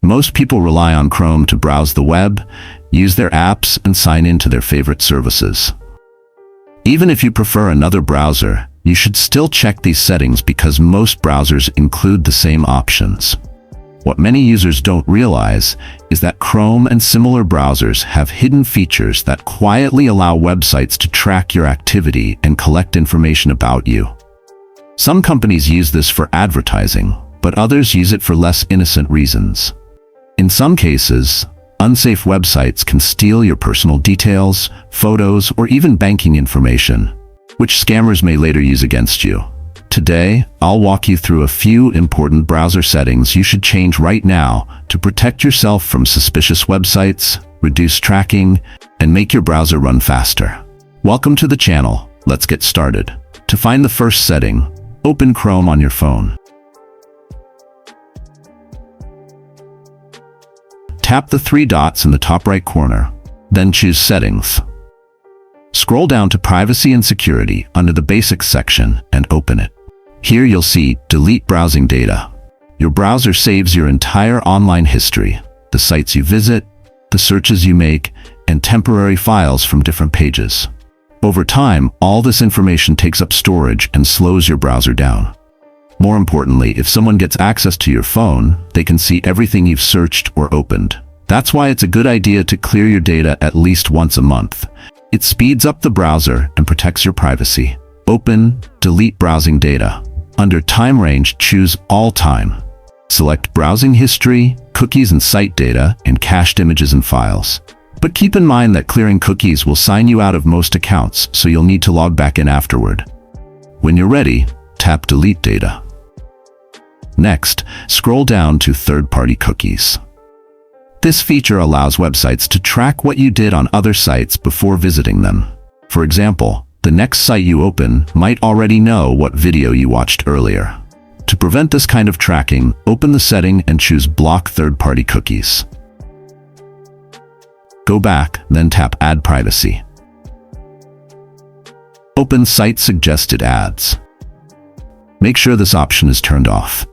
Most people rely on Chrome to browse the web, use their apps, and sign into their favorite services. Even if you prefer another browser, you should still check these settings because most browsers include the same options. What many users don't realize is that Chrome and similar browsers have hidden features that quietly allow websites to track your activity and collect information about you. Some companies use this for advertising, but others use it for less innocent reasons. In some cases, unsafe websites can steal your personal details, photos, or even banking information, which scammers may later use against you. Today, I'll walk you through a few important browser settings you should change right now to protect yourself from suspicious websites, reduce tracking, and make your browser run faster. Welcome to the channel. Let's get started. To find the first setting, open Chrome on your phone. Tap the three dots in the top right corner, then choose Settings. Scroll down to Privacy and Security under the Basics section and open it. Here you'll see Delete Browsing Data. Your browser saves your entire online history, the sites you visit, the searches you make, and temporary files from different pages. Over time, all this information takes up storage and slows your browser down. More importantly, if someone gets access to your phone, they can see everything you've searched or opened. That's why it's a good idea to clear your data at least once a month. It speeds up the browser and protects your privacy. Open Delete Browsing Data. Under Time Range, choose All Time. Select Browsing History, Cookies and Site Data, and Cached Images and Files. But keep in mind that clearing cookies will sign you out of most accounts, so you'll need to log back in afterward. When you're ready, tap Delete Data. Next, scroll down to Third-Party Cookies. This feature allows websites to track what you did on other sites before visiting them. For example, the next site you open might already know what video you watched earlier. To prevent this kind of tracking, open the setting and choose Block Third-Party Cookies. Go back, then tap Add Privacy. Open Site Suggested Ads. Make sure this option is turned off.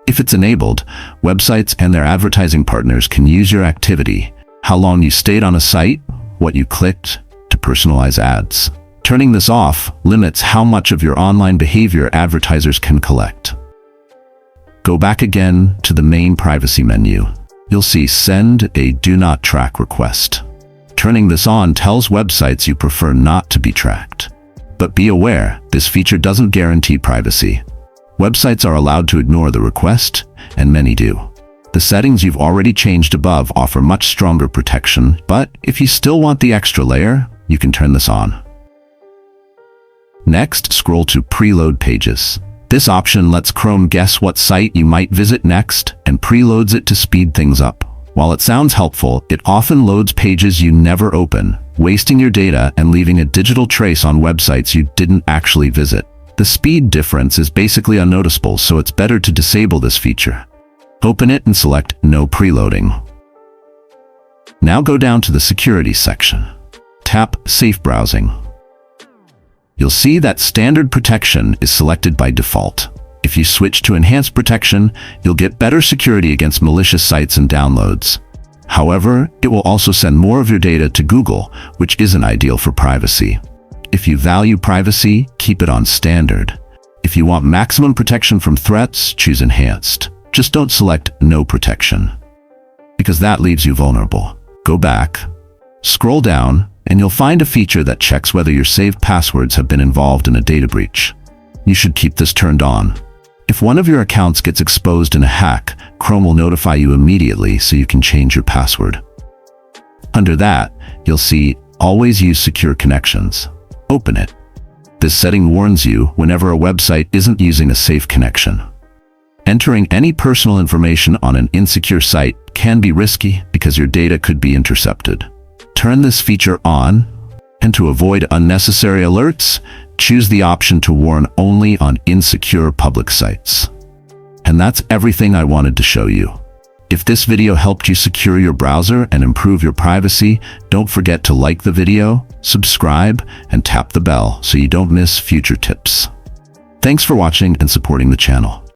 If it's enabled, websites and their advertising partners can use your activity, how long you stayed on a site, what you clicked, to personalize ads. Turning this off limits how much of your online behavior advertisers can collect. Go back again to the main privacy menu. You'll see Send a Do Not Track request. Turning this on tells websites you prefer not to be tracked. But be aware, this feature doesn't guarantee privacy. Websites are allowed to ignore the request, and many do. The settings you've already changed above offer much stronger protection, but if you still want the extra layer, you can turn this on. Next, scroll to Preload Pages. This option lets Chrome guess what site you might visit next and preloads it to speed things up. While it sounds helpful, it often loads pages you never open, wasting your data and leaving a digital trace on websites you didn't actually visit. The speed difference is basically unnoticeable, so it's better to disable this feature. Open it and select No Preloading. Now go down to the Security section. Tap Safe Browsing. You'll see that Standard Protection is selected by default. If you switch to Enhanced Protection, you'll get better security against malicious sites and downloads. However, it will also send more of your data to Google, which isn't ideal for privacy. If you value privacy, keep it on Standard. If you want maximum protection from threats, choose Enhanced. Just don't select No Protection, because that leaves you vulnerable. Go back, scroll down, and you'll find a feature that checks whether your saved passwords have been involved in a data breach. You should keep this turned on. If one of your accounts gets exposed in a hack, Chrome will notify you immediately so you can change your password. Under that, you'll see Always Use Secure Connections. Open it. This setting warns you whenever a website isn't using a safe connection. Entering any personal information on an insecure site can be risky because your data could be intercepted. Turn this feature on, and to avoid unnecessary alerts, choose the option to warn only on insecure public sites. And that's everything I wanted to show you. If this video helped you secure your browser and improve your privacy, don't forget to like the video, subscribe, and tap the bell so you don't miss future tips. Thanks for watching and supporting the channel.